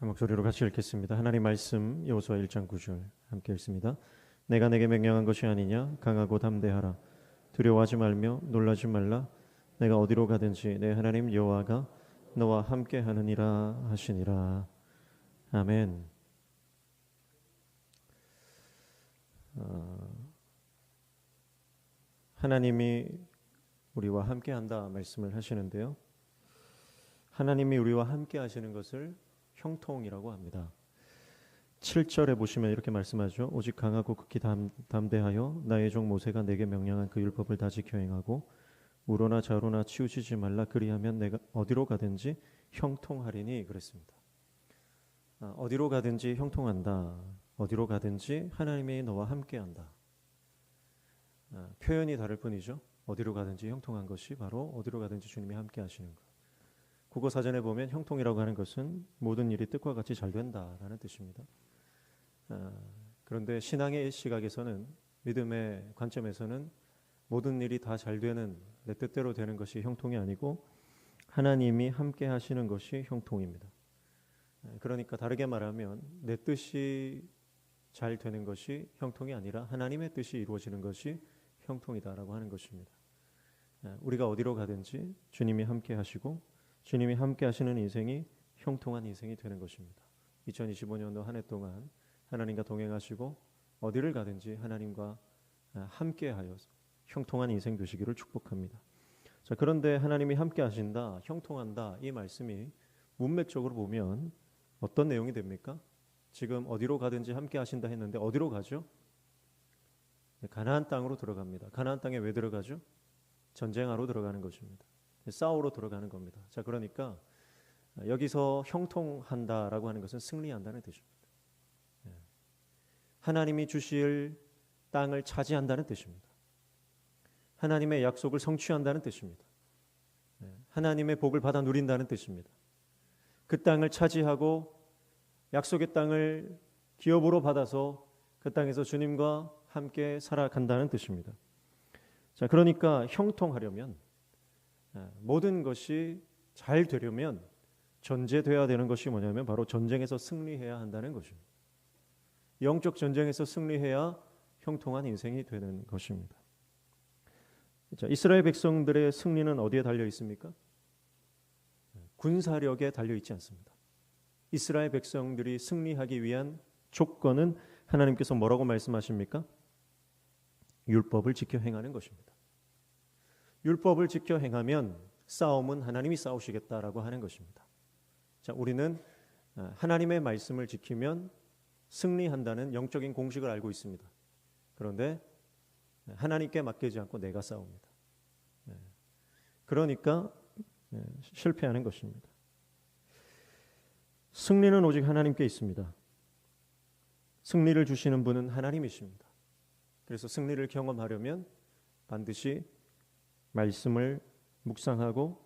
한 목소리로 같이 읽겠습니다. 하나님 말씀 여호수아 1장 9절 함께 읽습니다. 내가 내게 명령한 것이 아니냐 강하고 담대하라 두려워하지 말며 놀라지 말라 내가 어디로 가든지 내 하나님 여호와가 너와 함께 하느니라 하시니라. 아멘. 하나님이 우리와 함께 한다 말씀을 하시는데요. 하나님이 우리와 함께 하시는 것을 형통이라고 합니다. 7절에 보시면 이렇게 말씀하죠. 오직 강하고 극히 담대하여 나의 종 모세가 내게 명령한 그 율법을 다 지켜 행하고 우로나 좌로나 치우치지 말라 그리하면 내가 어디로 가든지 형통하리니 그랬습니다. 어디로 가든지 형통한다. 어디로 가든지 하나님이 너와 함께한다. 표현이 다를 뿐이죠. 어디로 가든지 형통한 것이 바로 어디로 가든지 주님이 함께 하시는 것. 국어 사전에 보면 형통이라고 하는 것은 모든 일이 뜻과 같이 잘 된다라는 뜻입니다. 그런데 신앙의 시각에서는 믿음의 관점에서는 모든 일이 다 잘 되는 내 뜻대로 되는 것이 형통이 아니고 하나님이 함께 하시는 것이 형통입니다. 그러니까 다르게 말하면 내 뜻이 잘 되는 것이 형통이 아니라 하나님의 뜻이 이루어지는 것이 형통이다라고 하는 것입니다. 우리가 어디로 가든지 주님이 함께 하시고 주님이 함께 하시는 인생이 형통한 인생이 되는 것입니다. 2025년도 한 해 동안 하나님과 동행하시고 어디를 가든지 하나님과 함께 하여서 형통한 인생 되시기를 축복합니다. 자, 그런데 하나님이 함께 하신다, 형통한다 이 말씀이 문맥적으로 보면 어떤 내용이 됩니까? 지금 어디로 가든지 함께 하신다 했는데 어디로 가죠? 가나안 땅으로 들어갑니다. 가나안 땅에 왜 들어가죠? 전쟁하러 들어가는 것입니다. 싸우러 들어가는 겁니다. 자, 그러니까 여기서 형통한다라고 하는 것은 승리한다는 뜻입니다. 하나님이 주실 땅을 차지한다는 뜻입니다. 하나님의 약속을 성취한다는 뜻입니다. 하나님의 복을 받아 누린다는 뜻입니다. 그 땅을 차지하고 약속의 땅을 기업으로 받아서 그 땅에서 주님과 함께 살아간다는 뜻입니다. 자, 그러니까 형통하려면 모든 것이 잘 되려면 전제되어야 되는 것이 뭐냐면 바로 전쟁에서 승리해야 한다는 것입니다. 영적 전쟁에서 승리해야 형통한 인생이 되는 것입니다. 자, 이스라엘 백성들의 승리는 어디에 달려 있습니까? 군사력에 달려 있지 않습니다. 이스라엘 백성들이 승리하기 위한 조건은 하나님께서 뭐라고 말씀하십니까? 율법을 지켜 행하는 것입니다. 율법을 지켜 행하면 싸움은 하나님이 싸우시겠다라고 하는 것입니다. 자, 우리는 하나님의 말씀을 지키면 승리한다는 영적인 공식을 알고 있습니다. 그런데 하나님께 맡기지 않고 내가 싸웁니다. 그러니까 실패하는 것입니다. 승리는 오직 하나님께 있습니다. 승리를 주시는 분은 하나님이십니다. 그래서 승리를 경험하려면 반드시 말씀을 묵상하고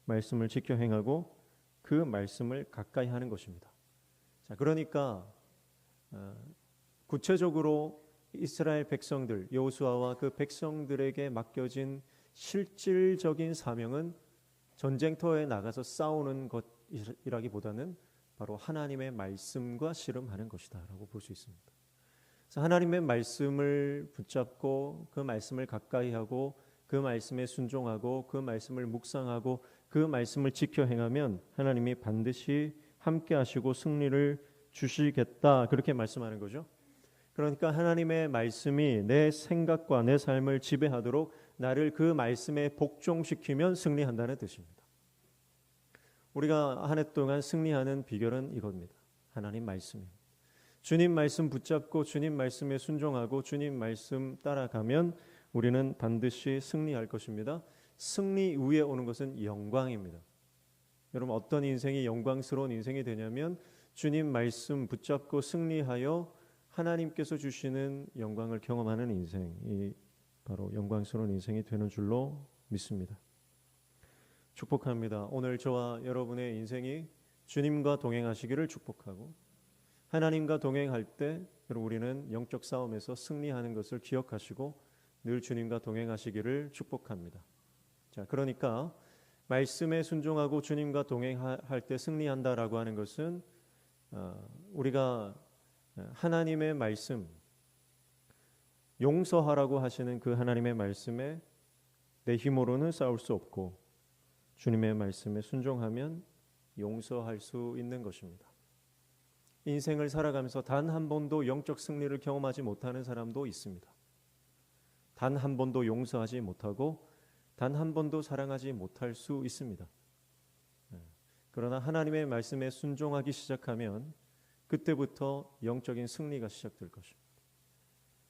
말씀을 지켜 행하고 그 말씀을 가까이 하는 것입니다. 자, 그러니까 구체적으로 이스라엘 백성들, 여호수아와 그 백성들에게 맡겨진 실질적인 사명은 전쟁터에 나가서 싸우는 것이라기보다는 바로 하나님의 말씀과 씨름하는 것이다라고 볼 수 있습니다. 그래서 하나님의 말씀을 붙잡고 그 말씀을 가까이 하고 그 말씀에 순종하고 그 말씀을 묵상하고 그 말씀을 지켜 행하면 하나님이 반드시 함께 하시고 승리를 주시겠다 그렇게 말씀하는 거죠. 그러니까 하나님의 말씀이 내 생각과 내 삶을 지배하도록 나를 그 말씀에 복종시키면 승리한다는 뜻입니다. 우리가 한 해 동안 승리하는 비결은 이겁니다. 하나님 말씀입니다. 주님 말씀 붙잡고 주님 말씀에 순종하고 주님 말씀 따라가면 우리는 반드시 승리할 것입니다. 승리 위에 오는 것은 영광입니다. 여러분, 어떤 인생이 영광스러운 인생이 되냐면 주님 말씀 붙잡고 승리하여 하나님께서 주시는 영광을 경험하는 인생이 바로 영광스러운 인생이 되는 줄로 믿습니다. 축복합니다. 오늘 저와 여러분의 인생이 주님과 동행하시기를 축복하고 하나님과 동행할 때 우리는 영적 싸움에서 승리하는 것을 기억하시고 늘 주님과 동행하시기를 축복합니다. 자, 그러니까 말씀에 순종하고 주님과 동행할 때 승리한다라고 하는 것은 우리가 하나님의 말씀, 용서하라고 하시는 그 하나님의 말씀에 내 힘으로는 싸울 수 없고 주님의 말씀에 순종하면 용서할 수 있는 것입니다. 인생을 살아가면서 단 한 번도 영적 승리를 경험하지 못하는 사람도 있습니다. 단 한 번도 용서하지 못하고 단 한 번도 사랑하지 못할 수 있습니다. 그러나 하나님의 말씀에 순종하기 시작하면 그때부터 영적인 승리가 시작될 것입니다.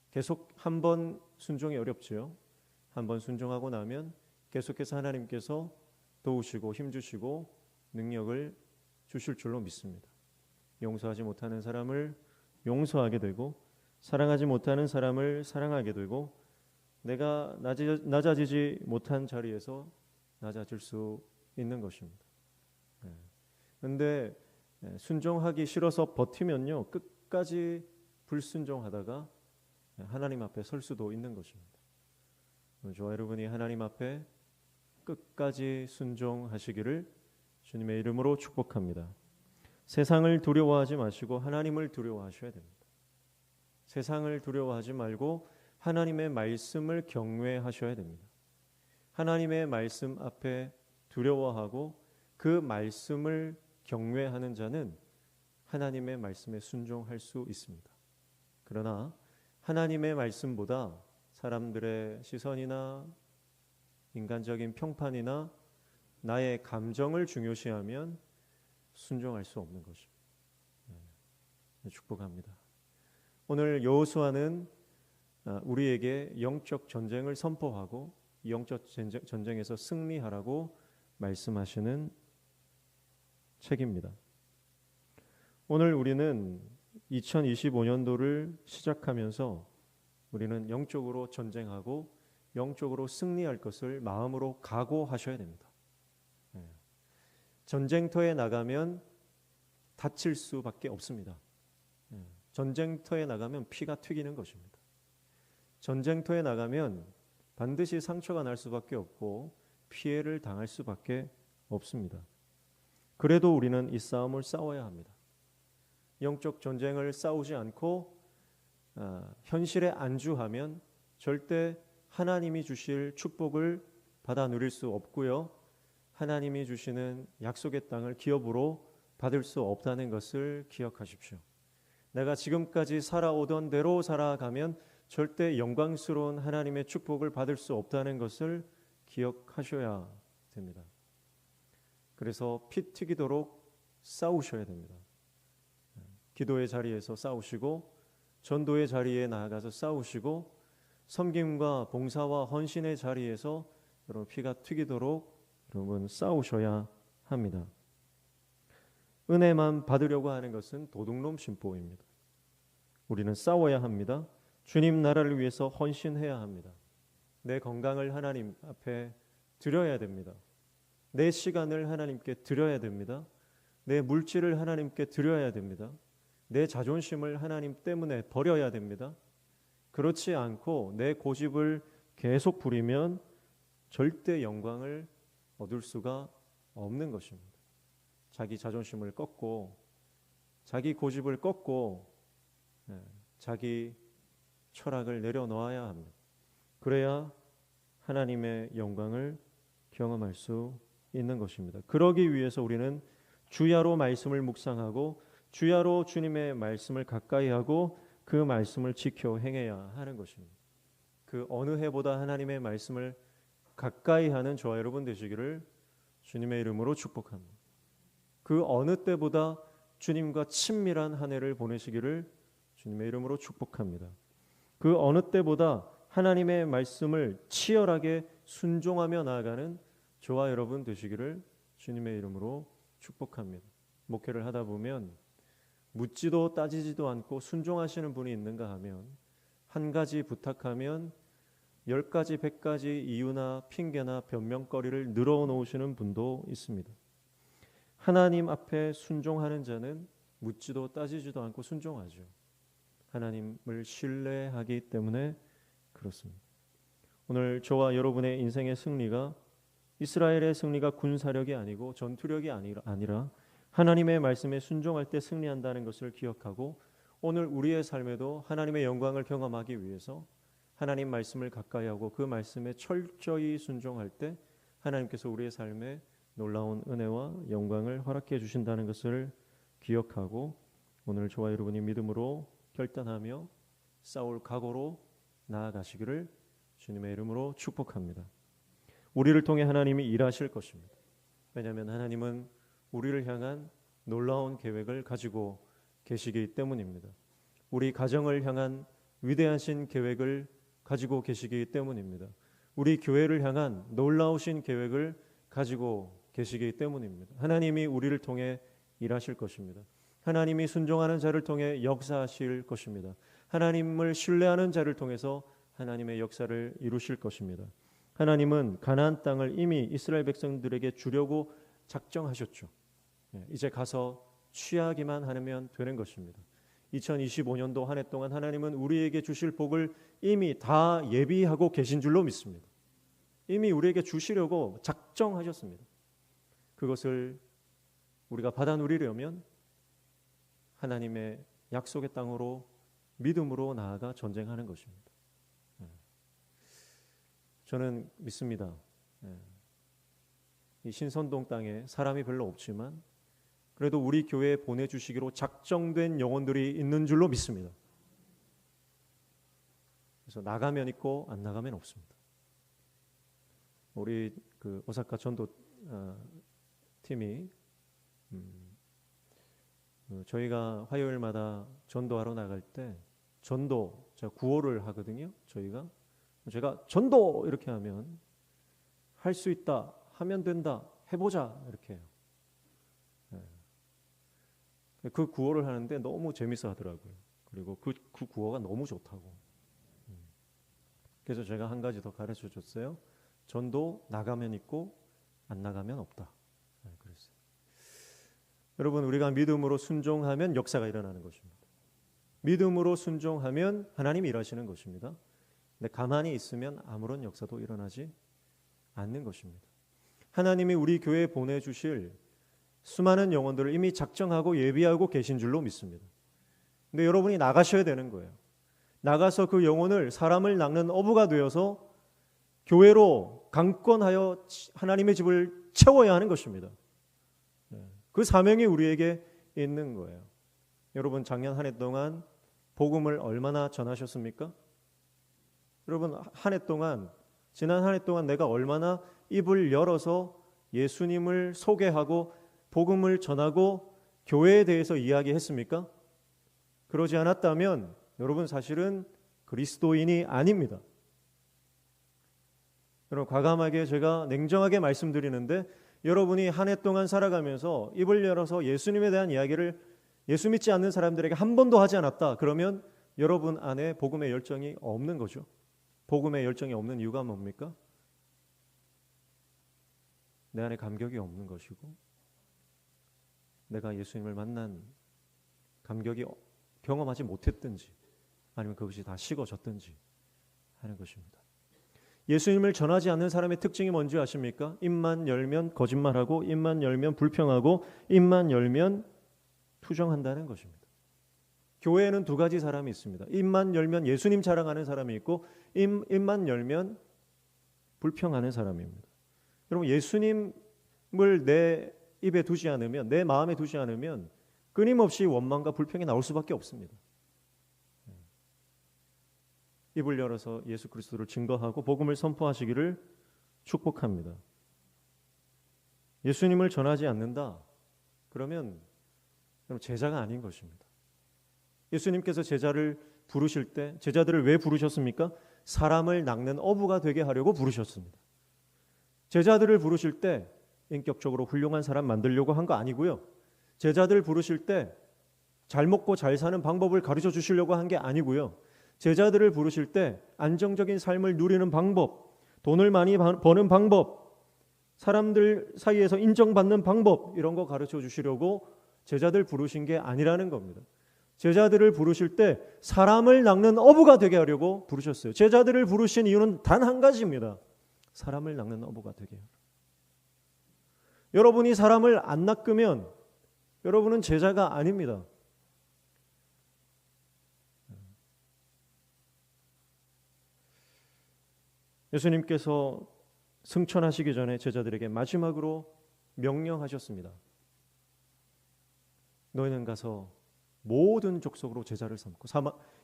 계속 한 번 순종이 어렵지요. 한 번 순종하고 나면 계속해서 하나님께서 도우시고 힘주시고 능력을 주실 줄로 믿습니다. 용서하지 못하는 사람을 용서하게 되고 사랑하지 못하는 사람을 사랑하게 되고 내가 낮아지지 못한 자리에서 낮아질 수 있는 것입니다. 그런데 순종하기 싫어서 버티면요 끝까지 불순종하다가 하나님 앞에 설 수도 있는 것입니다. 저와 여러분이 하나님 앞에 끝까지 순종하시기를 주님의 이름으로 축복합니다. 세상을 두려워하지 마시고 하나님을 두려워하셔야 됩니다. 세상을 두려워하지 말고 하나님의 말씀을 경외하셔야 됩니다. 하나님의 말씀 앞에 두려워하고 그 말씀을 경외하는 자는 하나님의 말씀에 순종할 수 있습니다. 그러나 하나님의 말씀보다 사람들의 시선이나 인간적인 평판이나 나의 감정을 중요시하면 순종할 수 없는 것입니다. 축복합니다. 오늘 여호수아는 우리에게 영적 전쟁을 선포하고 영적 전쟁에서 승리하라고 말씀하시는 책입니다. 오늘 우리는 2025년도를 시작하면서 우리는 영적으로 전쟁하고 영적으로 승리할 것을 마음으로 각오하셔야 됩니다. 전쟁터에 나가면 다칠 수밖에 없습니다. 전쟁터에 나가면 피가 튀기는 것입니다. 전쟁터에 나가면 반드시 상처가 날 수밖에 없고 피해를 당할 수밖에 없습니다. 그래도 우리는 이 싸움을 싸워야 합니다. 영적 전쟁을 싸우지 않고 현실에 안주하면 절대 하나님이 주실 축복을 받아 누릴 수 없고요. 하나님이 주시는 약속의 땅을 기업으로 받을 수 없다는 것을 기억하십시오. 내가 지금까지 살아오던 대로 살아가면 절대 영광스러운 하나님의 축복을 받을 수 없다는 것을 기억하셔야 됩니다. 그래서 피 튀기도록 싸우셔야 됩니다. 기도의 자리에서 싸우시고 전도의 자리에 나아가서 싸우시고 섬김과 봉사와 헌신의 자리에서 여러분 피가 튀기도록 여러분 싸우셔야 합니다. 은혜만 받으려고 하는 것은 도둑놈 심보입니다. 우리는 싸워야 합니다. 주님 나라를 위해서 헌신해야 합니다. 내 건강을 하나님 앞에 드려야 됩니다. 내 시간을 하나님께 드려야 됩니다. 내 물질을 하나님께 드려야 됩니다. 내 자존심을 하나님 때문에 버려야 됩니다. 그렇지 않고 내 고집을 계속 부리면 절대 영광을 얻을 수가 없는 것입니다. 자기 자존심을 꺾고 자기 고집을 꺾고 자기 철학을 내려놓아야 합니다. 그래야 하나님의 영광을 경험할 수 있는 것입니다. 그러기 위해서 우리는 주야로 말씀을 묵상하고 주야로 주님의 말씀을 가까이 하고 그 말씀을 지켜 행해야 하는 것입니다. 그 어느 해보다 하나님의 말씀을 가까이 하는 저와 여러분 되시기를 주님의 이름으로 축복합니다. 그 어느 때보다 주님과 친밀한 한 해를 보내시기를 주님의 이름으로 축복합니다. 그 어느 때보다 하나님의 말씀을 치열하게 순종하며 나아가는 저와 여러분 되시기를 주님의 이름으로 축복합니다. 목회를 하다 보면 묻지도 따지지도 않고 순종하시는 분이 있는가 하면 한 가지 부탁하면 10가지, 100가지 이유나 핑계나 변명거리를 늘어놓으시는 분도 있습니다. 하나님 앞에 순종하는 자는 묻지도 따지지도 않고 순종하죠. 하나님을 신뢰하기 때문에 그렇습니다. 오늘 저와 여러분의 인생의 승리가 이스라엘의 승리가 군사력이 아니고 전투력이 아니라 하나님의 말씀에 순종할 때 승리한다는 것을 기억하고 오늘 우리의 삶에도 하나님의 영광을 경험하기 위해서 하나님 말씀을 가까이 하고 그 말씀에 철저히 순종할 때 하나님께서 우리의 삶에 놀라운 은혜와 영광을 허락해 주신다는 것을 기억하고 오늘 저와 여러분이 믿음으로 결단하며 싸울 각오로 나아가시기를 주님의 이름으로 축복합니다. 우리를 통해 하나님이 일하실 것입니다. 왜냐하면 하나님은 우리를 향한 놀라운 계획을 가지고 계시기 때문입니다. 우리 가정을 향한 위대하신 계획을 가지고 계시기 때문입니다. 우리 교회를 향한 놀라우신 계획을 가지고 계시기 때문입니다. 하나님이 우리를 통해 일하실 것입니다. 하나님이 순종하는 자를 통해 역사하실 것입니다. 하나님을 신뢰하는 자를 통해서 하나님의 역사를 이루실 것입니다. 하나님은 가나안 땅을 이미 이스라엘 백성들에게 주려고 작정하셨죠. 이제 가서 취하기만 하면 되는 것입니다. 2025년도 한 해 동안 하나님은 우리에게 주실 복을 이미 다 예비하고 계신 줄로 믿습니다. 이미 우리에게 주시려고 작정하셨습니다. 그것을 우리가 받아 누리려면 하나님의 약속의 땅으로 믿음으로 나아가 전쟁하는 것입니다. 저는 믿습니다. 이 신선동 땅에 사람이 별로 없지만 그래도 우리 교회에 보내주시기로 작정된 영혼들이 있는 줄로 믿습니다. 그래서 나가면 있고 안 나가면 없습니다. 우리 그 오사카 전도 팀이 저희가 화요일마다 전도하러 나갈 때 전도 제가 구호를 하거든요. 제가 전도 이렇게 하면 할 수 있다, 하면 된다, 해보자 이렇게 해요. 그 구호를 하는데 너무 재밌어 하더라고요. 그리고 그 구호가 너무 좋다고. 그래서 제가 한 가지 더 가르쳐 줬어요. 전도 나가면 있고 안 나가면 없다. 그랬어요. 여러분 우리가 믿음으로 순종하면 역사가 일어나는 것입니다. 믿음으로 순종하면 하나님이 일하시는 것입니다. 근데 가만히 있으면 아무런 역사도 일어나지 않는 것입니다. 하나님이 우리 교회에 보내주실 수많은 영혼들을 이미 작정하고 예비하고 계신 줄로 믿습니다. 근데 여러분이 나가셔야 되는 거예요. 나가서 그 영혼을 사람을 낚는 어부가 되어서 교회로 강권하여 하나님의 집을 채워야 하는 것입니다. 그 사명이 우리에게 있는 거예요. 여러분 작년 한 해 동안 복음을 얼마나 전하셨습니까? 여러분 지난 한 해 동안 내가 얼마나 입을 열어서 예수님을 소개하고 복음을 전하고 교회에 대해서 이야기했습니까? 그러지 않았다면 여러분 사실은 그리스도인이 아닙니다. 여러분 과감하게 제가 냉정하게 말씀드리는데 여러분이 한 해 동안 살아가면서 입을 열어서 예수님에 대한 이야기를 예수 믿지 않는 사람들에게 한 번도 하지 않았다. 그러면 여러분 안에 복음의 열정이 없는 거죠. 복음의 열정이 없는 이유가 뭡니까? 내 안에 감격이 없는 것이고 내가 예수님을 만난 감격이 경험하지 못했든지 아니면 그것이 다 식어졌든지 하는 것입니다. 예수님을 전하지 않는 사람의 특징이 뭔지 아십니까? 입만 열면 거짓말하고 입만 열면 불평하고 입만 열면 투정한다는 것입니다. 교회에는 두 가지 사람이 있습니다. 입만 열면 예수님 자랑하는 사람이 있고 입만 열면 불평하는 사람입니다. 여러분 예수님을 내 입에 두지 않으면 내 마음에 두지 않으면 끊임없이 원망과 불평이 나올 수밖에 없습니다. 입을 열어서 예수 그리스도를 증거하고 복음을 선포하시기를 축복합니다. 예수님을 전하지 않는다. 그러면 제자가 아닌 것입니다. 예수님께서 제자를 부르실 때 제자들을 왜 부르셨습니까? 사람을 낚는 어부가 되게 하려고 부르셨습니다. 제자들을 부르실 때 인격적으로 훌륭한 사람 만들려고 한 거 아니고요. 제자들 부르실 때 잘 먹고 잘 사는 방법을 가르쳐 주시려고 한 게 아니고요. 제자들을 부르실 때 안정적인 삶을 누리는 방법, 돈을 많이 버는 방법, 사람들 사이에서 인정받는 방법 이런 거 가르쳐 주시려고 제자들 부르신 게 아니라는 겁니다. 제자들을 부르실 때 사람을 낚는 어부가 되게 하려고 부르셨어요. 제자들을 부르신 이유는 단 한 가지입니다. 사람을 낚는 어부가 되게 해요. 여러분이 사람을 안 낚으면 여러분은 제자가 아닙니다. 예수님께서 승천하시기 전에 제자들에게 마지막으로 명령하셨습니다. 너희는 가서 모든 족속으로 제자를 삼고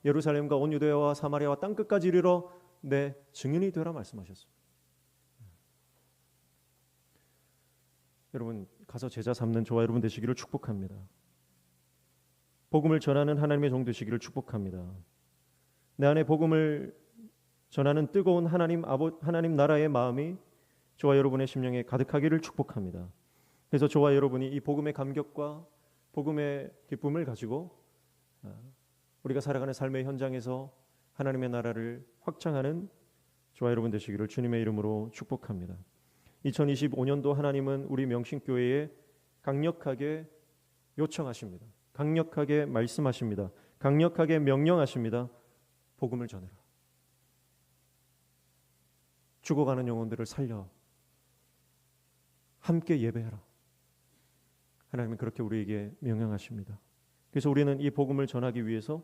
예루살렘과 온 유대야와 사마리아와 땅끝까지 이르러 내 증인이 되라 말씀하셨습니다. 여러분 가서 제자 삼는 저와 여러분 되시기를 축복합니다. 복음을 전하는 하나님의 종 되시기를 축복합니다. 내 안에 복음을 전하는 뜨거운 하나님 나라의 마음이 저와 여러분의 심령에 가득하기를 축복합니다. 그래서 저와 여러분이 이 복음의 감격과 복음의 기쁨을 가지고 우리가 살아가는 삶의 현장에서 하나님의 나라를 확장하는 저와 여러분 되시기를 주님의 이름으로 축복합니다. 2025년도 하나님은 우리 명신교회에 강력하게 요청하십니다. 강력하게 말씀하십니다. 강력하게 명령하십니다. 복음을 전해라. 죽어가는 영혼들을 살려 함께 예배해라. 하나님은 그렇게 우리에게 명령하십니다. 그래서 우리는 이 복음을 전하기 위해서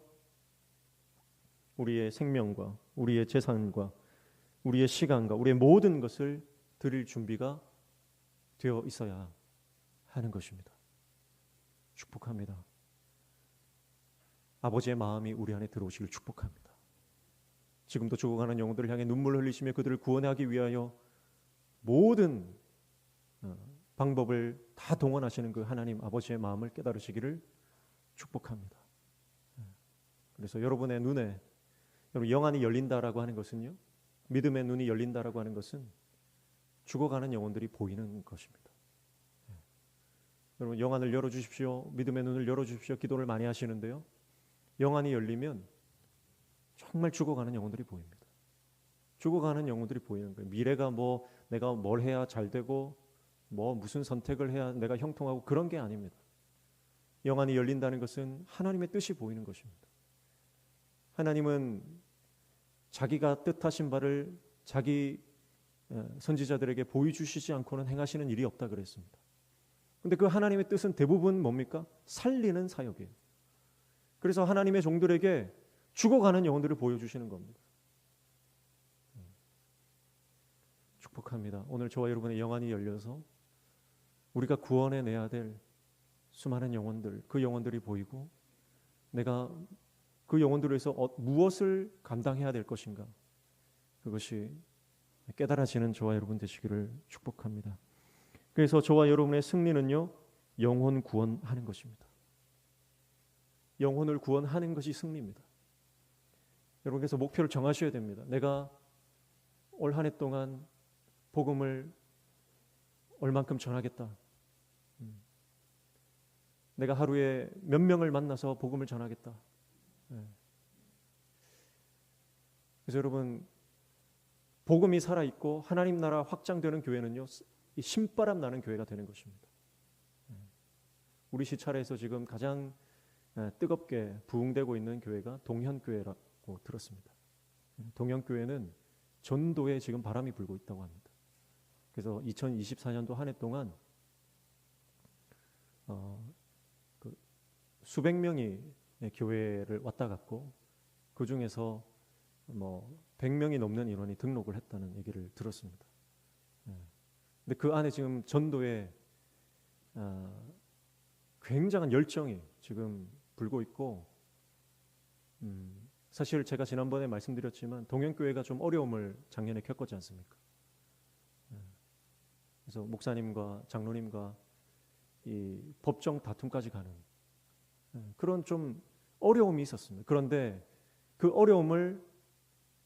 우리의 생명과 우리의 재산과 우리의 시간과 우리의 모든 것을 드릴 준비가 되어 있어야 하는 것입니다. 축복합니다. 아버지의 마음이 우리 안에 들어오시길 축복합니다. 지금도 죽어가는 영혼들을 향해 눈물을 흘리시며 그들을 구원하기 위하여 모든 방법을 다 동원하시는 그 하나님 아버지의 마음을 깨달으시기를 축복합니다. 그래서 여러분의 눈에 영안이 열린다라고 하는 것은요, 믿음의 눈이 열린다라고 하는 것은 죽어가는 영혼들이 보이는 것입니다. 여러분 영안을 열어주십시오. 믿음의 눈을 열어주십시오. 기도를 많이 하시는데요, 영안이 열리면 정말 죽어가는 영혼들이 보입니다. 죽어가는 영혼들이 보이는 거예요. 미래가 뭐 내가 뭘 해야 잘 되고 뭐 무슨 선택을 해야 내가 형통하고 그런 게 아닙니다. 영안이 열린다는 것은 하나님의 뜻이 보이는 것입니다. 하나님은 자기가 뜻하신 바를 자기 선지자들에게 보여주시지 않고는 행하시는 일이 없다 그랬습니다. 그런데 그 하나님의 뜻은 대부분 뭡니까? 살리는 사역이에요. 그래서 하나님의 종들에게 죽어가는 영혼들을 보여주시는 겁니다. 축복합니다. 오늘 저와 여러분의 영안이 열려서 우리가 구원해내야 될 수많은 영혼들, 그 영혼들이 보이고 내가 그 영혼들을 위해서 무엇을 감당해야 될 것인가, 그것이 깨달아지는 저와 여러분 되시기를 축복합니다. 그래서 저와 여러분의 승리는요, 영혼 구원하는 것입니다. 영혼을 구원하는 것이 승리입니다. 여러분께서 목표를 정하셔야 됩니다. 내가 올 한 해 동안 복음을 얼만큼 전하겠다. 내가 하루에 몇 명을 만나서 복음을 전하겠다. 그래서 여러분, 복음이 살아있고 하나님 나라 확장되는 교회는요, 이 신바람 나는 교회가 되는 것입니다. 우리 시찰에서 지금 가장 뜨겁게 부흥되고 있는 교회가 동현교회라고 들었습니다. 동현교회는 전도에 지금 바람이 불고 있다고 합니다. 그래서 2024년도 한 해 동안 수백 명이 교회를 왔다 갔고 그 중에서 100명이 넘는 인원이 등록을 했다는 얘기를 들었습니다. 근데 그 안에 지금 전도에 굉장한 열정이 지금 불고 있고, 사실 제가 지난번에 말씀드렸지만 동현교회가 좀 어려움을 작년에 겪었지 않습니까? 그래서 목사님과 장로님과 이 법정 다툼까지 가는 그런 좀 어려움이 있었습니다. 그런데 그 어려움을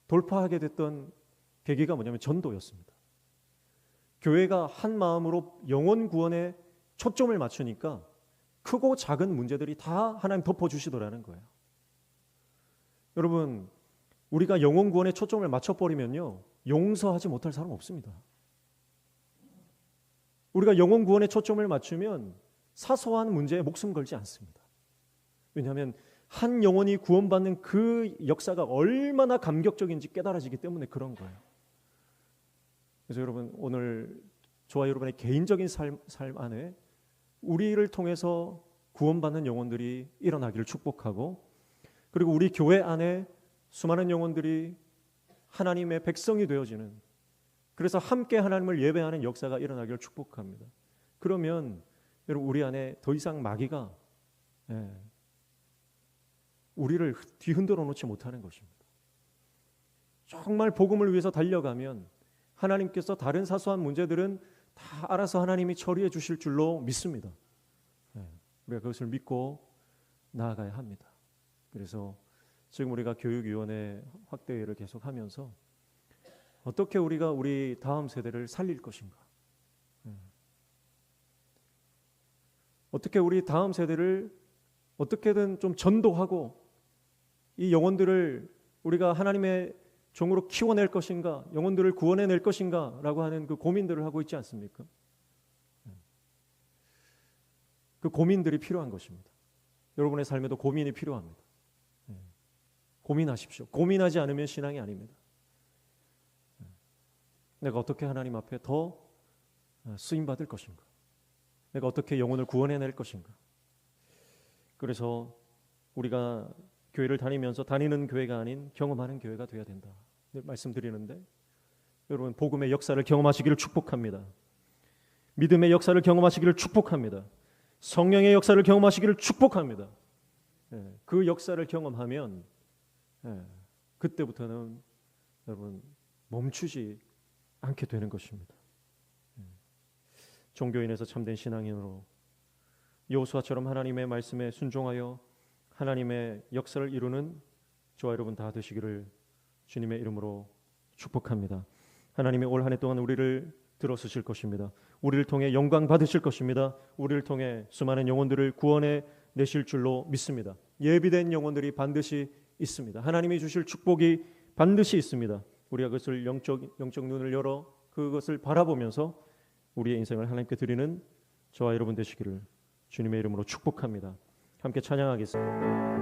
돌파하게 됐던 계기가 뭐냐면 전도였습니다. 교회가 한 마음으로 영혼 구원에 초점을 맞추니까 크고 작은 문제들이 다 하나님 덮어주시더라는 거예요. 여러분, 우리가 영혼 구원에 초점을 맞춰버리면요, 용서하지 못할 사람 없습니다. 우리가 영혼 구원에 초점을 맞추면 사소한 문제에 목숨 걸지 않습니다. 왜냐하면 한 영혼이 구원받는 그 역사가 얼마나 감격적인지 깨달아지기 때문에 그런 거예요. 그래서 여러분, 오늘 저와 여러분의 개인적인 삶 안에 우리를 통해서 구원받는 영혼들이 일어나기를 축복하고, 그리고 우리 교회 안에 수많은 영혼들이 하나님의 백성이 되어지는, 그래서 함께 하나님을 예배하는 역사가 일어나기를 축복합니다. 그러면 여러분, 우리 안에 더 이상 마귀가 우리를 뒤흔들어 놓지 못하는 것입니다. 정말 복음을 위해서 달려가면 하나님께서 다른 사소한 문제들은 다 알아서 하나님이 처리해 주실 줄로 믿습니다. 우리가 그것을 믿고 나아가야 합니다. 그래서 지금 우리가 교육위원회 확대를 계속하면서 어떻게 우리가 우리 다음 세대를 살릴 것인가, 어떻게 우리 다음 세대를 어떻게든 좀 전도하고 이 영혼들을 우리가 하나님의 종으로 키워낼 것인가, 영혼들을 구원해낼 것인가 라고 하는 그 고민들을 하고 있지 않습니까? 그 고민들이 필요한 것입니다. 여러분의 삶에도 고민이 필요합니다. 고민하십시오. 고민하지 않으면 신앙이 아닙니다. 내가 어떻게 하나님 앞에 더 쓰임받을 것인가, 내가 어떻게 영혼을 구원해낼 것인가. 그래서 우리가 교회를 다니면서 다니는 교회가 아닌 경험하는 교회가 되어야 된다 말씀드리는데, 여러분, 복음의 역사를 경험하시기를 축복합니다. 믿음의 역사를 경험하시기를 축복합니다. 성령의 역사를 경험하시기를 축복합니다. 그 역사를 경험하면 그때부터는 여러분 멈추지 않게 되는 것입니다. 종교인에서 참된 신앙인으로 여호수아처럼 하나님의 말씀에 순종하여 하나님의 역사를 이루는 저와 여러분 다 되시기를 주님의 이름으로 축복합니다. 하나님이 올 한 해 동안 우리를 들어서실 것입니다. 우리를 통해 영광 받으실 것입니다. 우리를 통해 수많은 영혼들을 구원해 내실 줄로 믿습니다. 예비된 영혼들이 반드시 있습니다. 하나님이 주실 축복이 반드시 있습니다. 우리가 그것을 영적 눈을 열어 그것을 바라보면서 우리의 인생을 하나님께 드리는 저와 여러분 되시기를 주님의 이름으로 축복합니다. 함께 찬양하겠습니다.